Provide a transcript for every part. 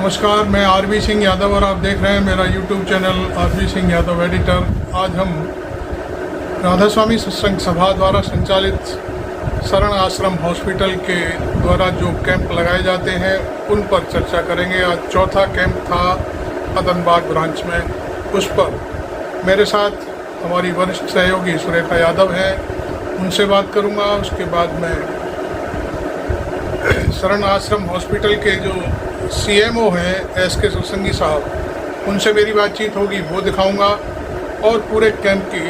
नमस्कार, मैं आरबी सिंह यादव और आप देख रहे हैं मेरा YouTube channel RB Singh Yadav editor. आज हम राधा स्वामी सत्संग सभा द्वारा संचालित शरण आश्रम हॉस्पिटल के द्वारा जो कैंप लगाए जाते हैं उन पर चर्चा करेंगे। आज चौथा कैंप था आदनबाग ब्रांच में। उस पर मेरे साथ हमारी वरिष्ठ सहयोगी सुरेखा यादव है, उनसे बात करूंगा। उसके बाद मैं शरण आश्रम हॉस्पिटल के जो सीएमओ हैं एसके सत्संगी साहब, उनसे मेरी बातचीत होगी, वो दिखाऊंगा। और पूरे कैंप की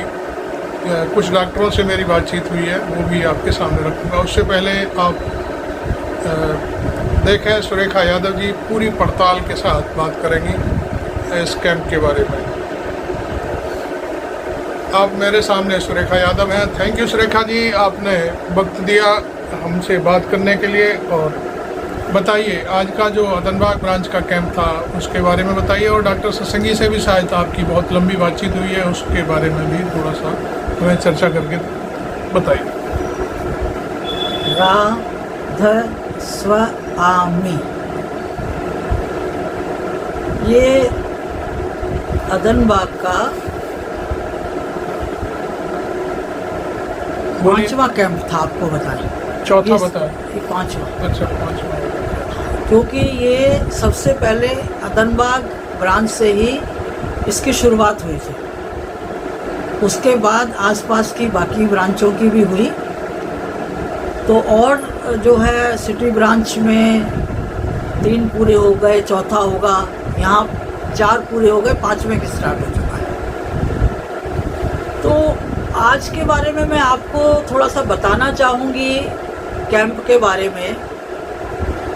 कुछ डॉक्टरों से मेरी बातचीत हुई है, वो भी आपके सामने रखूंगा। उससे पहले आप देखें, सुरेखा यादव जी पूरी पड़ताल के साथ बात करेंगी इस कैंप के बारे में। आप मेरे सामने सुरेखा यादव हैं। थैंक यू सुरेखा जी, आपने वक्त दिया हमसे बात करने के लिए। और बताइए, आज का जो आदनबाग ब्रांच का कैंप था उसके बारे में बताइए, और डॉक्टर सत्संगी से भी शायद आपकी बहुत लंबी बातचीत हुई है, उसके बारे में भी थोड़ा सा हमें चर्चा करके बताइए। राधा स्वामी, ये आदनबाग का 5वां कैंप था। आपको बताएं, चौथा बताएं। ये 5वां। अच्छा, 5वां। क्योंकि ये सबसे पहले आदनबाग ब्रांच से ही इसकी शुरुआत हुई थी। उसके बाद आसपास की बाकी ब्रांचों की भी हुई, तो और जो है सिटी ब्रांच में 3 पूरे हो गए, चौथा होगा। यहाँ 4 पूरे हो गए, 5वें की स्टार्ट हो चुका है। तो आज के बारे में मैं आपको थोड़ा सा बताना चाहूँगी कैंप के बारे में,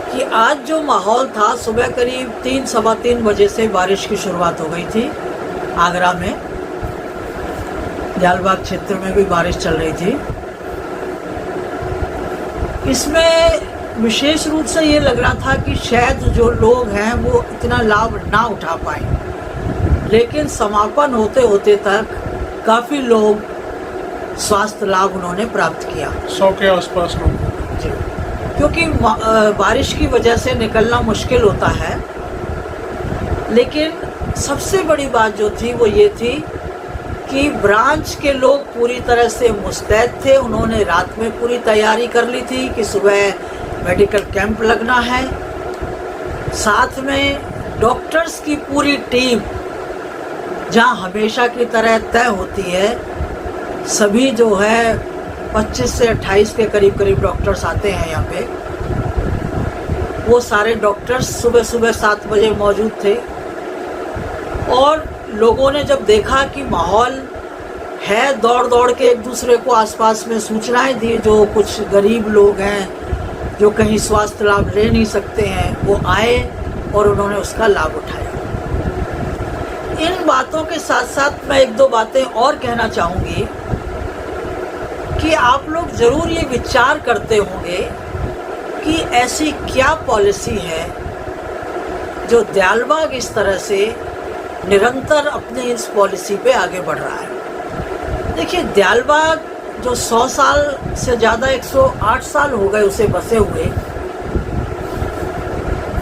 कि आज जो माहौल था, सुबह करीब 3 सवा 3 बजे से बारिश की शुरुआत हो गई थी। आगरा में, जालबाग क्षेत्र में भी बारिश चल रही थी। इसमें विशेष रूप से ये लग रहा था कि शायद जो लोग हैं वो इतना लाभ ना उठा पाए, लेकिन समापन होते होते तक काफ़ी लोग स्वास्थ्य लाभ उन्होंने प्राप्त किया। 100 के आसपास लोग। जी, क्योंकि बारिश की वजह से निकलना मुश्किल होता है। लेकिन सबसे बड़ी बात जो थी वो ये थी कि ब्रांच के लोग पूरी तरह से मुस्तैद थे। उन्होंने रात में पूरी तैयारी कर ली थी कि सुबह मेडिकल कैंप लगना है। साथ में डॉक्टर्स की पूरी टीम, जहां हमेशा की तरह तय होती है, सभी जो है 25 से 28 के करीब डॉक्टर्स आते हैं यहाँ पे। वो सारे डॉक्टर्स सुबह सुबह 7 बजे मौजूद थे। और लोगों ने जब देखा कि माहौल है, दौड़ दौड़ के एक दूसरे को आसपास में सूचनाएं दी। जो कुछ गरीब लोग हैं जो कहीं स्वास्थ्य लाभ ले नहीं सकते हैं, वो आए और उन्होंने उसका लाभ उठाया। इन बातों के साथ साथ मैं 1-2 बातें और कहना चाहूँगी कि आप लोग ज़रूर ये विचार करते होंगे कि ऐसी क्या पॉलिसी है जो दयालबाग इस तरह से निरंतर अपने इस पॉलिसी पे आगे बढ़ रहा है। देखिए, दयालबाग जो 100 साल से ज़्यादा 108 साल हो गए उसे बसे हुए,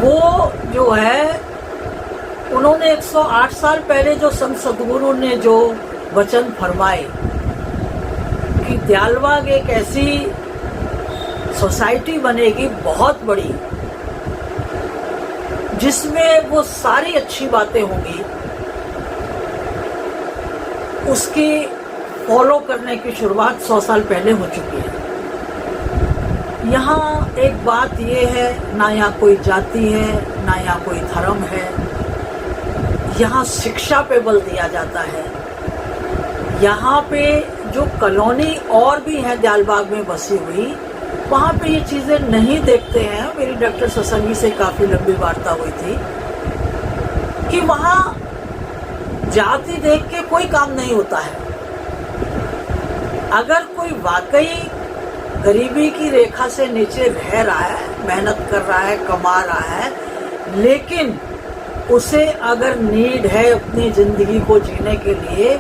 वो जो है उन्होंने 108 साल पहले जो संत सद्गुरु ने जो वचन फरमाए कि दयालबाग एक ऐसी सोसाइटी बनेगी बहुत बड़ी, जिसमें वो सारी अच्छी बातें होंगी, उसकी फॉलो करने की शुरुआत 100 साल पहले हो चुकी है। यहाँ एक बात ये है, ना यहाँ कोई जाति है, ना यहाँ कोई धर्म है। यहाँ शिक्षा पे बल दिया जाता है। यहाँ पे जो कॉलोनी और भी है दयालबाग में बसी हुई, वहाँ पे ये चीज़ें नहीं देखते हैं। मेरी डॉक्टर सत्संगी से काफ़ी लंबी वार्ता हुई थी कि वहाँ जाति देख के कोई काम नहीं होता है। अगर कोई वाकई गरीबी की रेखा से नीचे रह रहा है, मेहनत कर रहा है, कमा रहा है, लेकिन उसे अगर नीड है अपनी ज़िंदगी को जीने के लिए,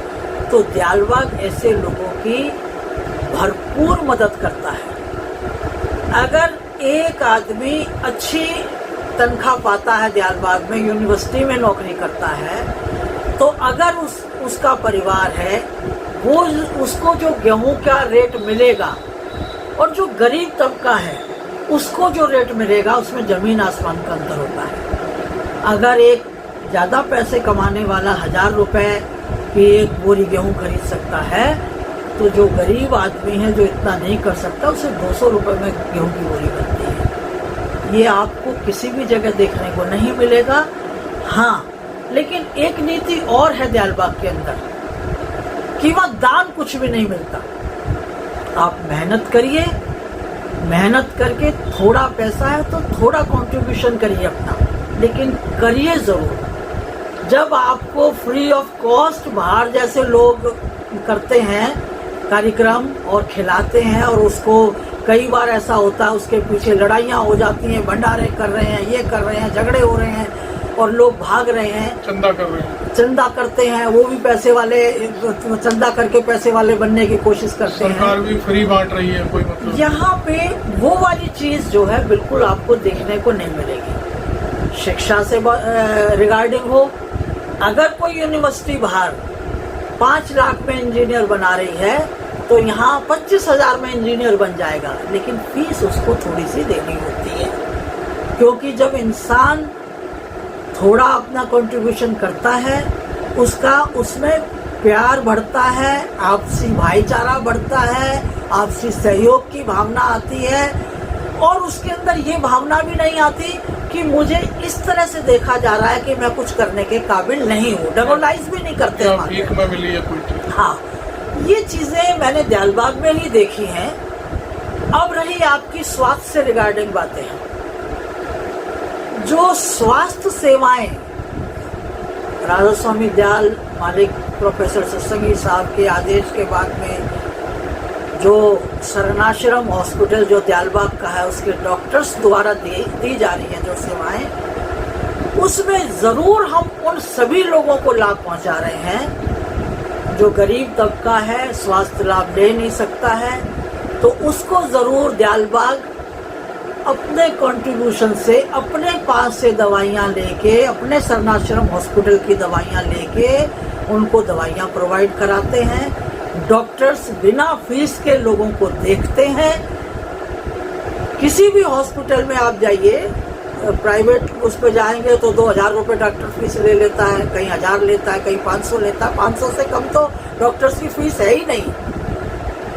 तो दयालबाग ऐसे लोगों की भरपूर मदद करता है। अगर एक आदमी अच्छी तनख्वाह पाता है दयालबाग में, यूनिवर्सिटी में नौकरी करता है, तो अगर उसका परिवार है वो उसको जो गेहूं का रेट मिलेगा और जो गरीब तबका है उसको जो रेट मिलेगा उसमें ज़मीन आसमान का अंतर होता है। अगर एक ज़्यादा पैसे कमाने वाला 1000 रुपये की एक बोरी गेहूं खरीद सकता है, तो जो गरीब आदमी है जो इतना नहीं कर सकता उसे 200 रुपये में गेहूं की बोरी बनती है। ये आपको किसी भी जगह देखने को नहीं मिलेगा। हाँ, लेकिन एक नीति और है दयालबाग के अंदर कि वहाँ दान कुछ भी नहीं मिलता। आप मेहनत करिए, मेहनत करके थोड़ा पैसा है तो थोड़ा कंट्रीब्यूशन करिए अपना, लेकिन करिए ज़रूर। जब आपको फ्री ऑफ कॉस्ट बाहर जैसे लोग करते हैं कार्यक्रम और खिलाते हैं, और उसको कई बार ऐसा होता है उसके पीछे लड़ाइयाँ हो जाती हैं, भंडारे कर रहे हैं, ये कर रहे हैं, झगड़े हो रहे हैं और लोग भाग रहे हैं, चंदा कर रहे हैं, चंदा करते हैं, वो भी पैसे वाले, चंदा करके पैसे वाले बनने की कोशिश करते हैं। सरकार भी फ्री बांट रही है, कोई मतलब यहाँ पे वो वाली चीज जो है बिल्कुल आपको देखने को नहीं मिलेगी। शिक्षा से रिगार्डिंग हो, अगर कोई यूनिवर्सिटी बाहर 5 लाख में इंजीनियर बना रही है तो यहाँ 25,000 में इंजीनियर बन जाएगा, लेकिन फीस उसको थोड़ी सी देनी होती है, क्योंकि जब इंसान थोड़ा अपना कंट्रीब्यूशन करता है उसका उसमें प्यार बढ़ता है, आपसी भाईचारा बढ़ता है, आपसी सहयोग की भावना आती है, और उसके अंदर ये भावना भी नहीं आती कि मुझे इस तरह से देखा जा रहा है कि मैं कुछ करने के काबिल नहीं हूँ। डेमोलाइज भी नहीं करते भीख में मिली है कोई चीज। हाँ, ये चीज़ें मैंने दयालबाग में ही देखी हैं। अब रही आपकी स्वास्थ्य से रिगार्डिंग बातें, जो स्वास्थ्य सेवाएं राधा स्वामी दयाल मालिक प्रोफेसर सत्संगी साहब के आदेश के बाद में जो शरणाश्रम हॉस्पिटल जो दयालबाग का है उसके डॉक्टर्स द्वारा दी जा रही हैं जो सेवाएं, उसमें ज़रूर हम उन सभी लोगों को लाभ पहुंचा रहे हैं जो गरीब तबका है, स्वास्थ्य लाभ ले नहीं सकता है, तो उसको ज़रूर दयालबाग अपने कंट्रीब्यूशन से, अपने पास से दवाइयाँ लेके, अपने शरणाश्रम हॉस्पिटल की दवाइयाँ लेके उनको दवाइयाँ प्रोवाइड कराते हैं। डॉक्टर्स बिना फीस के लोगों को देखते हैं। किसी भी हॉस्पिटल में आप जाइए, प्राइवेट उस पर जाएंगे तो 2000 रुपये डॉक्टर फीस ले लेता है, कहीं 1000 लेता है, कहीं 500 लेता है। 500 से कम तो डॉक्टर्स की फीस है ही नहीं।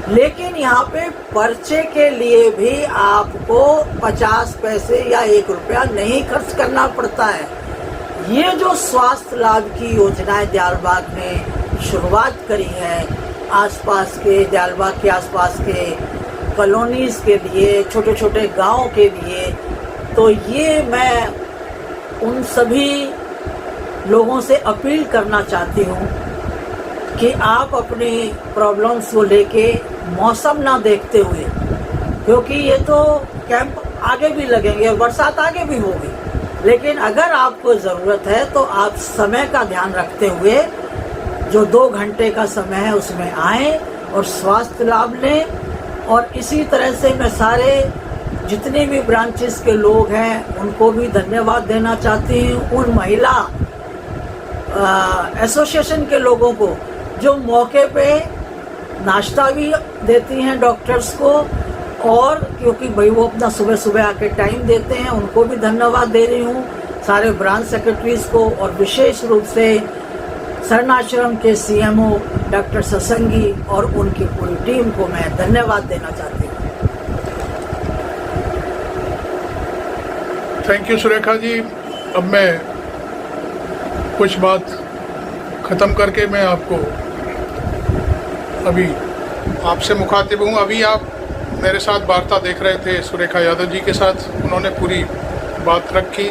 लेकिन यहाँ पे पर्चे के लिए भी आपको 50 पैसे या 1 रुपया नहीं खर्च करना पड़ता है। ये जो स्वास्थ्य लाभ की योजनाएं दयालबाग ने शुरुआत करी है, आसपास के दयालबाग के आसपास के कॉलोनीज़ के लिए, छोटे छोटे गांव के लिए, तो ये मैं उन सभी लोगों से अपील करना चाहती हूँ कि आप अपनी प्रॉब्लम्स को लेके मौसम ना देखते हुए, क्योंकि ये तो कैंप आगे भी लगेंगे और बरसात आगे भी होगी, लेकिन अगर आपको ज़रूरत है तो आप समय का ध्यान रखते हुए जो 2 घंटे का समय है उसमें आएँ और स्वास्थ्य लाभ लें। और इसी तरह से मैं सारे जितने भी ब्रांचेस के लोग हैं उनको भी धन्यवाद देना चाहती हूँ, उन महिला एसोसिएशन के लोगों को जो मौके पे नाश्ता भी देती हैं डॉक्टर्स को, और क्योंकि भाई वो अपना सुबह सुबह आके टाइम देते हैं, उनको भी धन्यवाद दे रही हूँ, सारे ब्रांच सेक्रेटरीज को, और विशेष रूप से शरणाश्रम के सीएमओ डॉक्टर सत्संगी और उनकी पूरी टीम को मैं धन्यवाद देना चाहती हूँ। Thank you Surekha ji. अब मैं कुछ बात ख़त्म करके मैं आपको अभी आपसे मुखातिब हूँ। अभी आप मेरे साथ वार्ता देख रहे थे सुरेखा यादव जी के साथ। उन्होंने पूरी बात रखी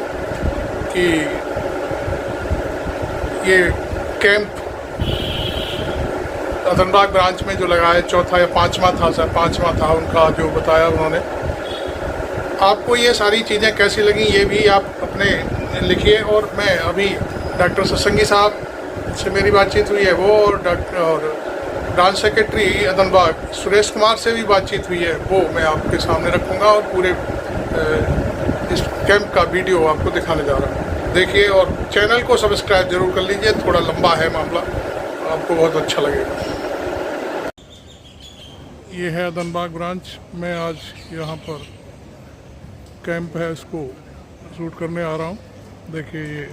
कि ये कैंप रतनबाग ब्रांच में जो लगाया, 4था या 5वां था, सर 5वां था उनका जो बताया उन्होंने। आपको ये सारी चीज़ें कैसी लगी ये भी आप अपने लिखिए। और मैं अभी डॉक्टर सत्संगी साहब से मेरी बातचीत हुई है, वो और ब्रांच सेक्रेटरी रतनबाग सुरेश कुमार से भी बातचीत हुई है, वो मैं आपके सामने रखूँगा। और पूरे इस कैंप का वीडियो आपको दिखाने जा रहा हूँ। देखिए और चैनल को सब्सक्राइब जरूर कर लीजिए, थोड़ा लंबा है मामला, आपको बहुत अच्छा लगेगा। ये है धनबाद ब्रांच। मैं आज यहाँ पर कैंप है, इसको शूट करने आ रहा हूँ। देखिए ये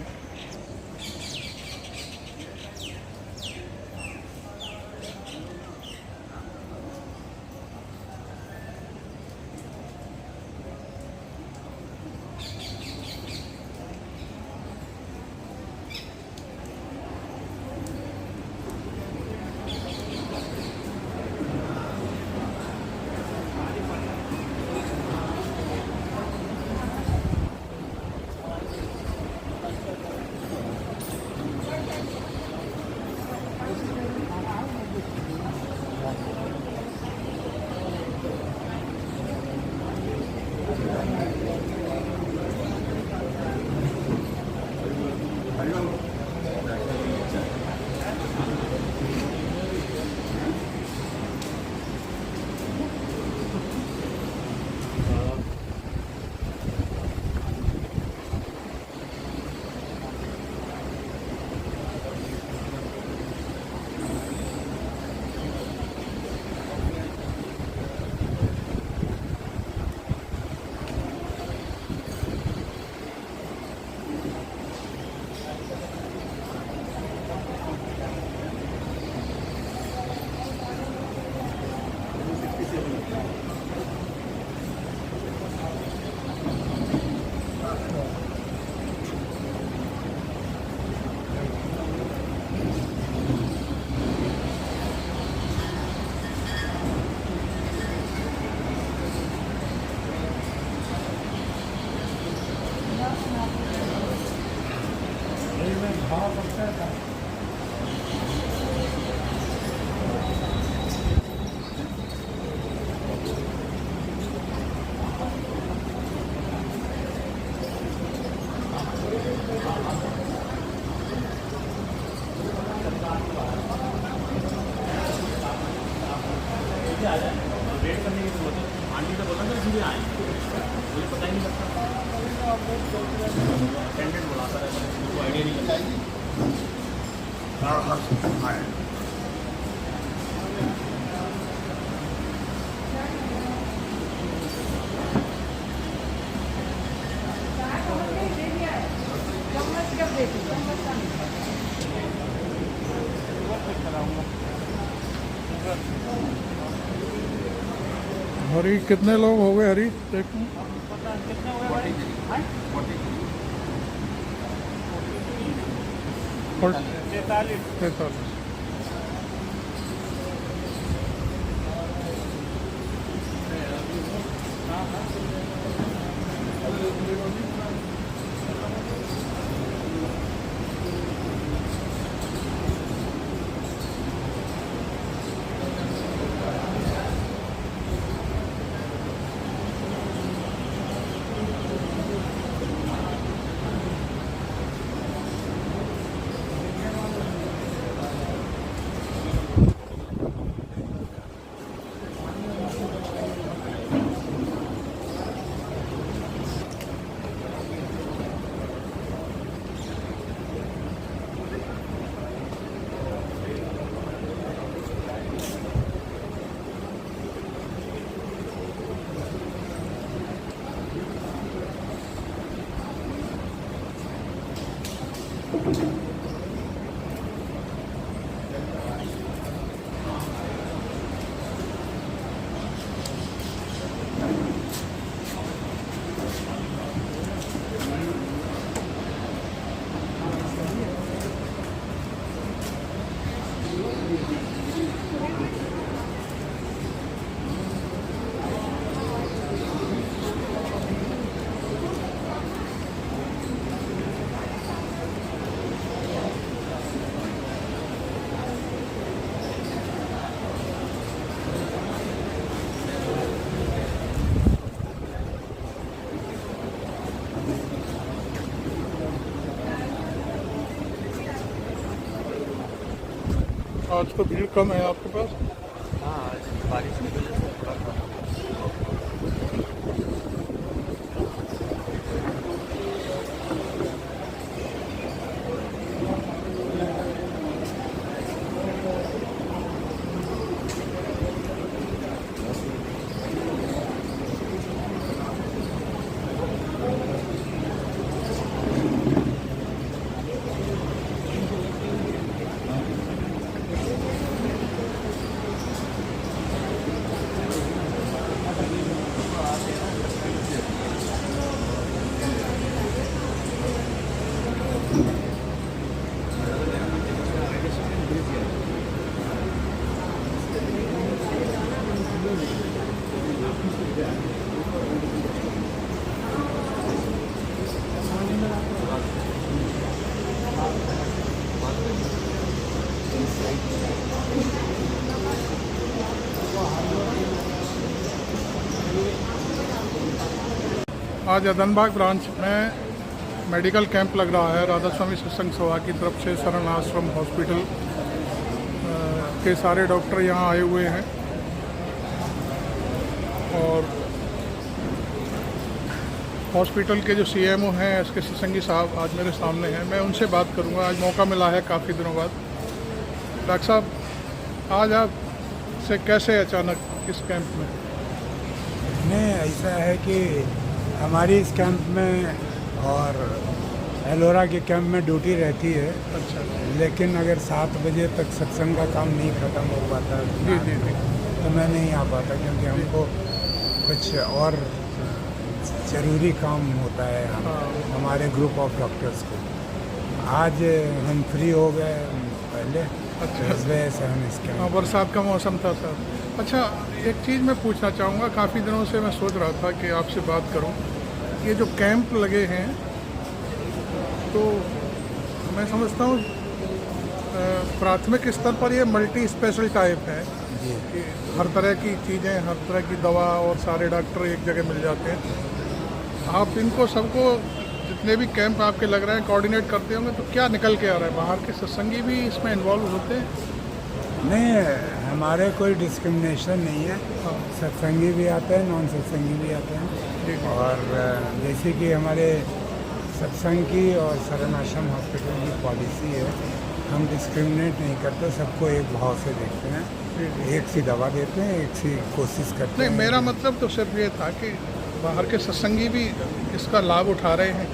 हरी कितने लोग हो गए? हरी देखो 43। आज तो भीड़ कम है आपके पास? हाँ, आज बारिश की वजह से थोड़ा कम। आज अदनबाग ब्रांच में मेडिकल कैंप लग रहा है राधा स्वामी सत्संग सभा की तरफ से। शरण आश्रम हॉस्पिटल के सारे डॉक्टर यहाँ आए हुए हैं और हॉस्पिटल के जो सीएमओ हैं एस के सत्संगी साहब आज मेरे सामने हैं। मैं उनसे बात करूँगा, आज मौका मिला है काफ़ी दिनों बाद। डॉक्टर साहब, आज आप से कैसे अचानक इस कैंप में? नहीं, ऐसा है कि हमारी इस कैंप में और एलोरा के कैंप में ड्यूटी रहती है। अच्छा लेकिन अगर 7 बजे तक सत्संग का काम नहीं ख़त्म हो पाता जी जी जी तो मैं नहीं आ पाता, क्योंकि हमको कुछ और ज़रूरी काम होता है हमारे ग्रुप ऑफ डॉक्टर्स को। आज हम फ्री हो गए पहले, अच्छा। इस वजह से हम इस हाँ, कैंप बरसात का मौसम था सर। अच्छा, एक चीज़ मैं पूछना चाहूँगा, काफ़ी दिनों से मैं सोच रहा था कि आपसे बात करूँ। ये जो कैंप लगे हैं तो मैं समझता हूँ प्राथमिक स्तर पर ये मल्टी स्पेशल टाइप है जी। कि हर तरह की चीज़ें, हर तरह की दवा और सारे डॉक्टर एक जगह मिल जाते हैं। आप इनको सबको, जितने भी कैंप आपके लग रहे हैं, कोऑर्डिनेट करते होंगे, तो क्या निकल के आ रहा है? बाहर के सत्संगी भी इसमें इन्वॉल्व होते हैं? नहीं, हमारे कोई डिस्क्रिमिनेशन नहीं है। हाँ सत्संगी भी आते हैं, नॉन सत्संगी भी आते हैं। जी जी। और जैसे कि हमारे सत्संग की और शरण आश्रम हॉस्पिटल की पॉलिसी है, हम डिस्क्रिमिनेट नहीं करते, सबको एक भाव से देखते हैं। जी जी। एक सी दवा देते हैं, एक सी कोशिश करते नहीं, हैं। मेरा मतलब तो सिर्फ ये था कि बाहर के सत्संगी भी इसका लाभ उठा रहे हैं।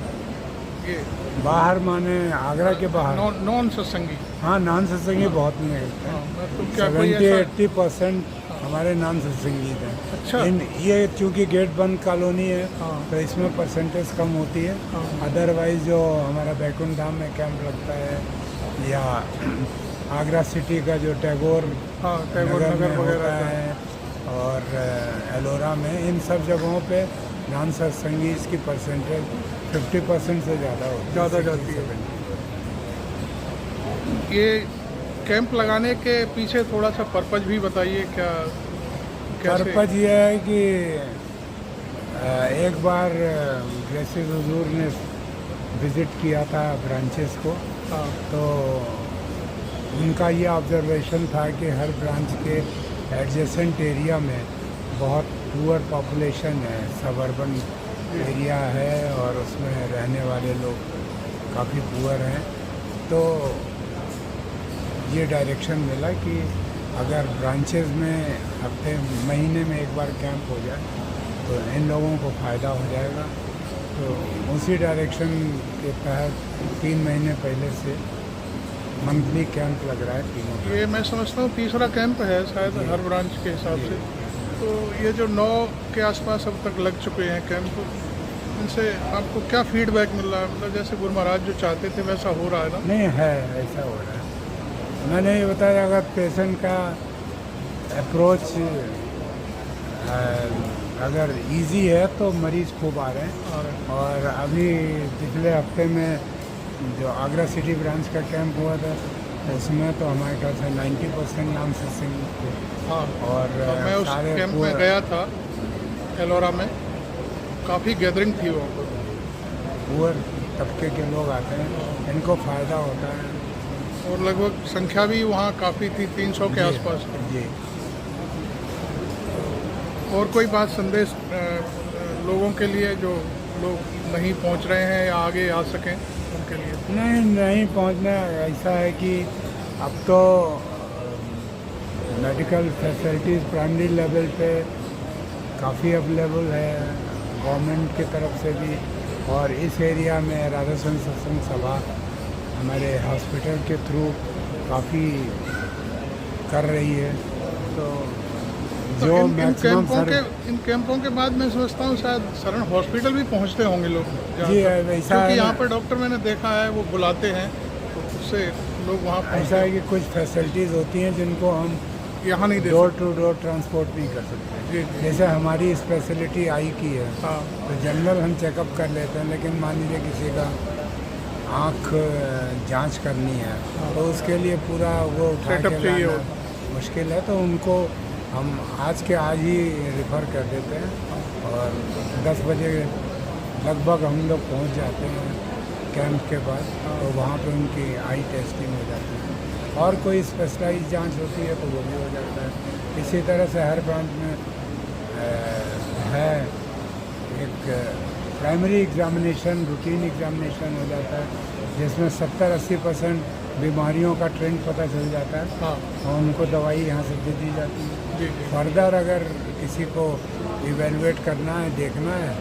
ये बाहर माने आगरा के बाहर? नॉन सत्संगी। हाँ, नॉन सत्संगी बहुत नहीं है। हाँ, मैं तो क्या कोई 70-80% हमारे नॉन सत्संगी हैं। अच्छा। ये चूँकि गेट बंद कॉलोनी है हाँ। तो इसमें परसेंटेज कम होती है। हाँ। अदरवाइज जो हमारा बैकुंठ धाम में कैंप लगता है या आगरा सिटी का जो टैगोर हाँ, टैगोर नगर में वगैरह होता का। है और एलोरा में, इन सब जगहों पे नॉन सत्संगी की परसेंटेज 50% से ज़्यादा होती है। ज़्यादा जाती है। ये कैंप लगाने के पीछे थोड़ा सा पर्पज भी बताइए, क्या कैसे? पर्पज ये है कि एक बार ग्रेसिस हुजूर ने विज़िट किया था ब्रांचेस को, हाँ तो उनका ये ऑब्जर्वेशन था कि हर ब्रांच के एडजेसेंट एरिया में बहुत पुअर पॉपुलेशन है, सबअर्बन एरिया है और उसमें रहने वाले लोग काफ़ी पुअर हैं। तो ये डायरेक्शन मिला कि अगर ब्रांचेस में महीने में एक बार कैंप हो जाए तो इन लोगों को फ़ायदा हो जाएगा। तो उसी डायरेक्शन के तहत 3 महीने पहले से मंथली कैंप लग रहा है तीनों का। ये मैं समझता हूँ तीसरा कैंप है शायद हर ब्रांच के हिसाब से। तो ये जो 9 के आसपास अब तक लग चुके हैं कैंप, इनसे आपको क्या फीडबैक मिल रहा है? मतलब जैसे गुरु महाराज जो चाहते थे वैसा हो रहा है ना? नहीं है, ऐसा हो रहा है। मैंने ये बताया, अगर पेशेंट का अप्रोच अगर इजी है तो मरीज़ खूब आ रहे हैं। और अभी पिछले हफ्ते में जो आगरा सिटी ब्रांच का कैंप हुआ था उसमें तो हमारे ख्याल से 90% नाम सत्संग थे। हाँ, और मैं उस सारे कैंप में पूरा- गया था एलोरा में, काफ़ी गैदरिंग थी वहाँ पर। पुअर तबके के लोग आते हैं, इनको फ़ायदा होता है। और लगभग संख्या भी वहाँ काफ़ी थी, 300 के जी, आसपास थी। जी। और कोई बात संदेश लोगों के लिए जो लोग नहीं पहुँच रहे हैं या आगे आ सकें उनके लिए? नहीं पहुंचना। ऐसा है कि अब तो मेडिकल फैसिलिटीज़ प्राइमरी लेवल पे काफ़ी अवेलेबल है गवर्नमेंट की तरफ से भी, और इस एरिया में राधा स्वामी सत्संग सभा हमारे हॉस्पिटल के थ्रू काफ़ी कर रही है। तो जो इन मैक्सिमम इन कैंपों के बाद मैं समझता हूँ शायद शरण हॉस्पिटल भी पहुँचते होंगे लोग जहाँ जी, तक। वैसा क्योंकि है यहाँ ना। पर डॉक्टर मैंने देखा है वो बुलाते हैं तो उससे लोग वहाँ ऐसा पहुँचते है कि कुछ फैसिलिटीज़ होती हैं जिनको हम हैं। यहाँ नहीं they adore to door transport नहीं कर सकते। जी जी। जैसे हमारी स्पेशलिटी आई की है हाँ तो जनरल हम चेकअप कर लेते हैं, लेकिन मान लीजिए किसी का आँख जांच करनी है, तो उसके लिए पूरा वो उठा सेटअप के चाहिए लाना मुश्किल है, तो उनको हम आज के आज ही रेफ़र कर देते हैं और 10 बजे लगभग हम लोग पहुंच जाते हैं कैंप के बाद, तो वहाँ पे उनकी आई टेस्टिंग हो जाती है और कोई स्पेशलाइज जांच होती है तो वो भी हो जाता है। इसी तरह से हर ब्रांच में है एक प्राइमरी एग्जामिनेशन, रूटीन एग्जामिनेशन हो जाता है, जिसमें 70-80% बीमारियों का ट्रेंड पता चल जाता है हाँ और उनको दवाई यहाँ से दे दी जाती है। जी जी फर्दर अगर किसी को इवेलुएट करना है, देखना है,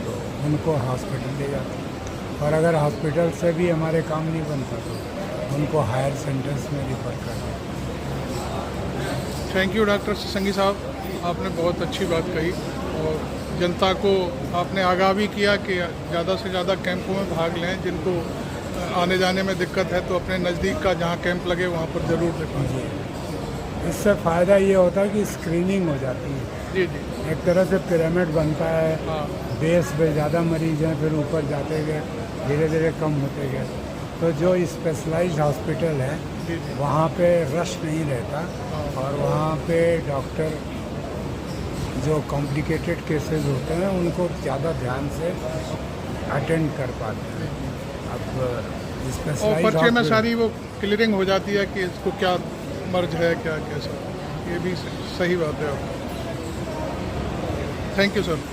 तो उनको हॉस्पिटल ले जाते हैं और अगर हॉस्पिटल से भी हमारे काम नहीं बनता तो उनको हायर सेंटर्स में रिफ़र करते हैं। थैंक यू डॉक्टर सत्संगी साहब, आपने बहुत अच्छी बात कही और जनता को आपने आगाह भी किया कि ज़्यादा से ज़्यादा कैंपों में भाग लें। जिनको आने जाने में दिक्कत है तो अपने नज़दीक का जहाँ कैंप लगे वहाँ पर ज़रूर दिखाएं। इससे फ़ायदा ये होता है कि स्क्रीनिंग हो जाती है, जी जी एक तरह से पिरामिड बनता है, हाँ बेस पे ज़्यादा मरीज हैं, फिर ऊपर जाते गए, धीरे धीरे कम होते गए। तो जो स्पेशलाइज्ड हॉस्पिटल है जी जी वहाँ पे रश नहीं रहता और वहाँ पे डॉक्टर जो कॉम्प्लिकेटेड केसेस होते हैं उनको ज़्यादा ध्यान से अटेंड कर पाते हैं। अब और स्पेशलाइज्ड पर्चे में हॉस्पिटल- सारी वो क्लियरिंग हो जाती है कि इसको क्या मर्ज है, क्या कैसा। ये भी सही बात है। Thank you sir.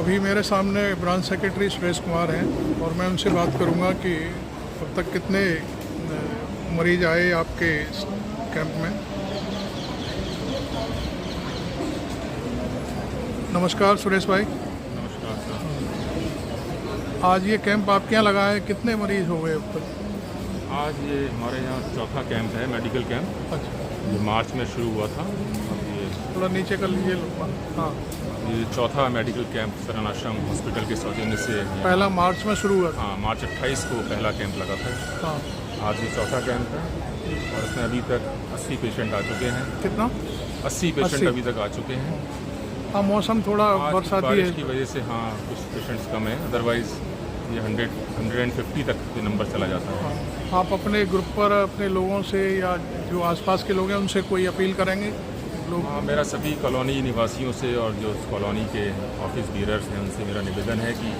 अभी मेरे सामने ब्रांच सेक्रेटरी सुरेश कुमार हैं और मैं उनसे बात करूंगा कि अब तक कितने मरीज आए आपके इस कैंप में। नमस्कार सुरेश भाई। नमस्कार सर। आज ये कैंप आपके यहाँ लगा है, कितने मरीज हो गए अब तक? आज ये हमारे यहाँ चौथा कैंप है, मेडिकल कैंप, अच्छा जो मार्च में शुरू हुआ था। और थोड़ा नीचे कर लीजिए लोग। हाँ ये चौथा मेडिकल कैंप शरण आश्रम हॉस्पिटल के सौजन्य से यहाँ- पहला मार्च में शुरू हुआ था। हाँ, मार्च 28 को पहला कैंप लगा था। हाँ आज ये चौथा कैंप है और इसमें अभी तक 80 पेशेंट आ चुके हैं। कितना? 80 पेशेंट 80 अभी तक आ चुके हैं। हाँ मौसम थोड़ा आज बरसाती बारिश की है। वजह से हाँ कुछ पेशेंट्स कम है, अदरवाइज़ ये 150 तक ये नंबर चला जाता है। हाँ, आप अपने ग्रुप पर अपने लोगों से या जो आसपास के लोग हैं उनसे कोई अपील करेंगे? लोग हाँ, मेरा सभी कॉलोनी निवासियों से और जो उस कॉलोनी के ऑफिस बीरर्स हैं उनसे मेरा निवेदन है कि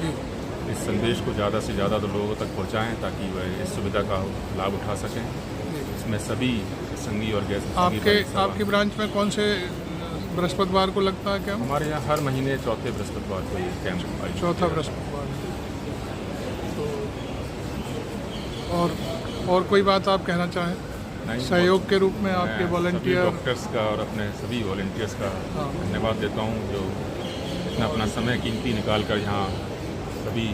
इस संदेश को ज़्यादा से ज़्यादा तो लोगों तक पहुँचाएँ ताकि वह इस सुविधा का लाभ उठा सकें। इसमें सभी संगी और गैर संगी आपके लोग सब आपकी ब्रांच में कौन से बृहस्पतिवार को लगता है क्या? हमारे यहाँ हर महीने चौथे बृहस्पतिवार को ये कैंप आयोजित चौथा किया जाता है। बृहस्पतिवार। तो और कोई बात आप कहना चाहें नहीं, सहयोग के रूप में मैं आपके सभी वॉलंटियर? डॉक्टर्स का और अपने सभी वॉलंटियर्स का हाँ। धन्यवाद देता हूँ जो इतना अपना समय कीमती निकाल कर यहाँ सभी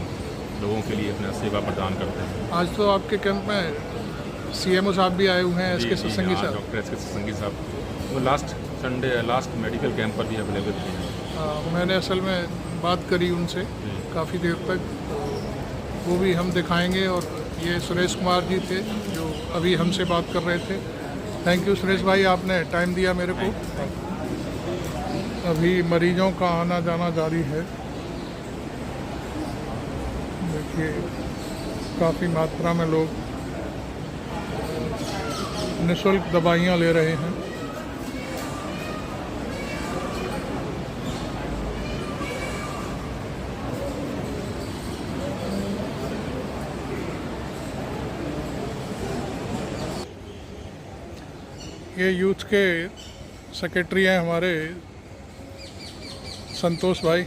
लोगों के लिए अपना सेवा प्रदान करते हैं। आज तो आपके कैंप में सीएमओ साहब भी आए हुए हैं, जी, इसके जी, सत्संगी हाँ, साहब। डॉक्टर एस के सत्संगी साहब वो लास्ट मेडिकल कैंप पर भी अवेलेबल थे। मैंने असल में बात करी उनसे जी। काफ़ी देर तक, तो वो भी हम दिखाएंगे। और ये सुरेश कुमार जी थे जो अभी हमसे बात कर रहे थे। थैंक यू सुरेश भाई, आपने टाइम दिया मेरे को। अभी मरीजों का आना जाना जारी है। देखिए काफ़ी मात्रा में लोग निःशुल्क दवाइयाँ ले रहे हैं। ये यूथ के सेक्रेटरी हैं हमारे संतोष भाई,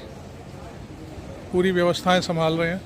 पूरी व्यवस्थाएं संभाल रहे हैं।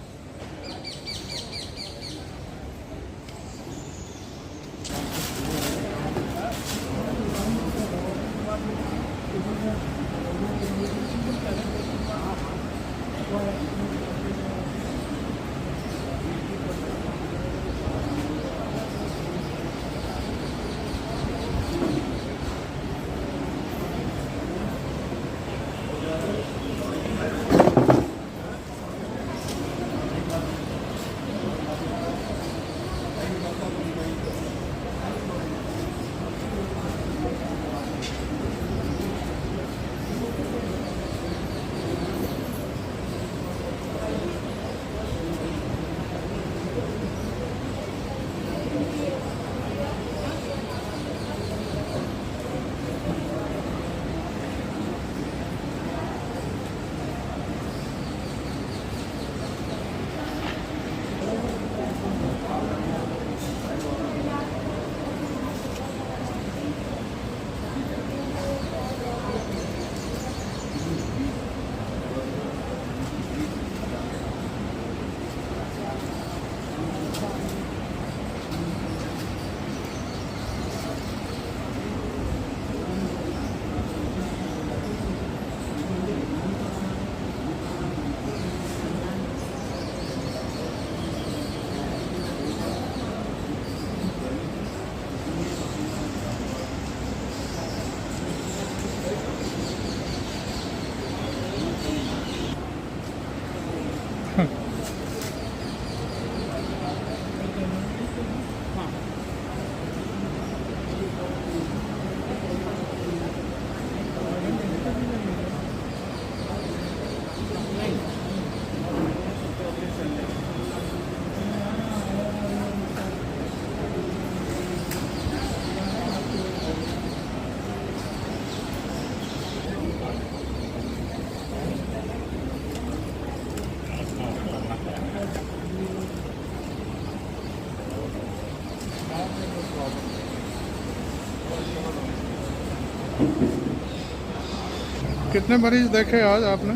कितने मरीज देखे आज आपने?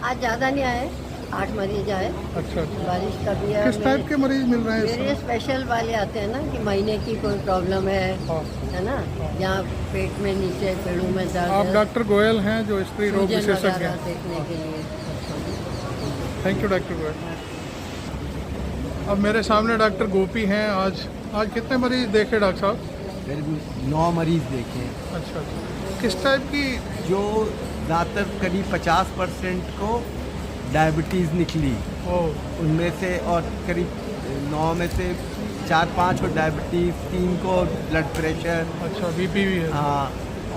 आज ज़्यादा नहीं आए, 8 मरीज आए। अच्छा अच्छा। बारिश का भी है। किस टाइप के मरीज मिल रहे हैं इस मेरे समय? स्पेशल वाले आते हैं ना कि महीने की कोई प्रॉब्लम है हाँ। ना, जहाँ पेट में नीचे पेड़ों में दर्द आप है, डॉक्टर गोयल हैं जो स्त्री रोग सूजन विशेषज्ञ वगैरह हैं। देखने के लिए। Thank you doctor Goyal. अब मेरे सामने डॉक्टर गोपी हैं। आज कितने मरीज देखे डॉक्टर साहब? मेरे को 9 मरीज देखे हैं, अच्छा अच्छा। किस टाइप की? जो ज़्यादातर करीब 50% को डायबिटीज़ निकली, ओह उनमें से, और करीब 9 में से 4-5 को डायबिटीज़, 3 को ब्लड प्रेशर, अच्छा, बीपी भी है। हाँ,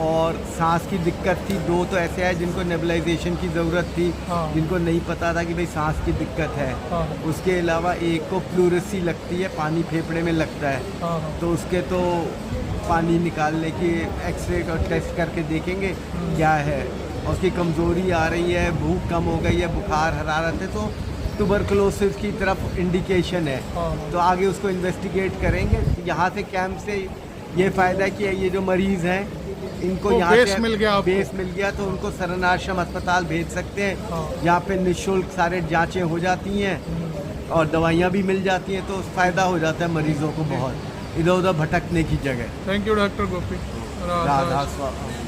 और सांस की दिक्कत थी। 2 तो ऐसे हैं जिनको नेबुलाइजेशन की ज़रूरत थी, हाँ। जिनको नहीं पता था कि भाई सांस की दिक्कत है। हाँ उसके अलावा एक को प्लूरेसी लगती है, पानी फेफड़े में लगता है, हाँ हाँ। तो उसके तो पानी निकालने की एक्सरे का टेस्ट करके देखेंगे क्या है। और उसकी कमज़ोरी आ रही है, भूख कम हो गई है, बुखार हरारत है, तो ट्यूबरकुलोसिस की तरफ इंडिकेशन है। हाँ। तो आगे उसको इन्वेस्टिगेट करेंगे। यहाँ से कैंप से ये फ़ायदा कि ये जो मरीज़ हैं इनको तो यहाँ बेस से मिल गया आपको? बेस मिल गया, तो उनको शरण आश्रम अस्पताल भेज सकते हैं। हाँ। यहाँ पे निःशुल्क सारे जांचें हो जाती हैं और दवाइयाँ भी मिल जाती हैं, तो फ़ायदा हो जाता है मरीज़ों को बहुत, इधर उधर भटकने की जगह। थैंक यू डॉक्टर गोपी। राधा स्वामी।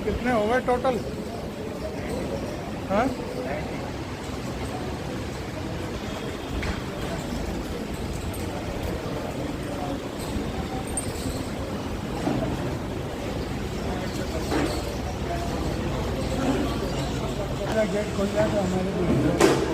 कितने हो गए टोटल? हाँ? गेट खोल दिया तो हमारे